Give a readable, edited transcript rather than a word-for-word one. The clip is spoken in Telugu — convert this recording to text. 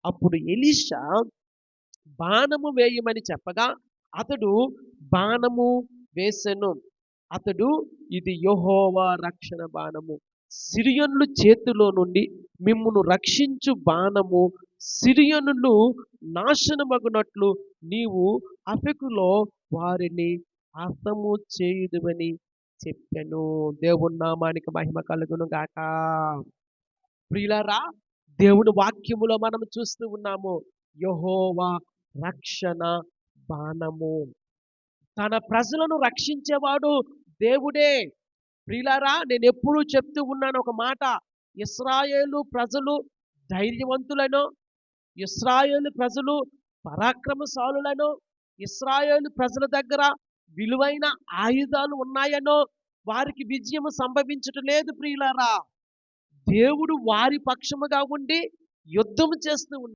అప్పుడు ఎలీషా బాణము వేయమని చెప్పగా అతడు బాణము వేసెను. అతడు, ఇది యెహోవా రక్షణ బాణము, సిరియనుల చేతిలో నుండి మిమ్మును రక్షించు బాణము, సిరియనులు నాశనమగునట్లు నీవు అఫెకులో వారిని హతము చేయుదువని చెప్పెను. దేవుని నామానికి మహిమ కలుగును గాక. ప్రియులారా, దేవుని వాక్యములో మనం చూస్తూ ఉన్నాము, యెహోవా రక్షణ బాణము. తన ప్రజలను రక్షించేవాడు దేవుడే. ప్రియులారా, నేను ఎప్పుడూ చెప్తూ ఉన్నాను ఒక మాట, ఇశ్రాయేలు ప్రజలు ధైర్యవంతులను, ఇశ్రాయేలు ప్రజలు పరాక్రమశాలులను, ఇశ్రాయేలు ప్రజల దగ్గర విలువైన ఆయుధాలు ఉన్నాయనో వారికి విజయం సంభవించటం లేదు ప్రియులారా. దేవుడు వారి పక్షముగా ఉండి యుద్ధం చేస్తూ ఉన్నాడు.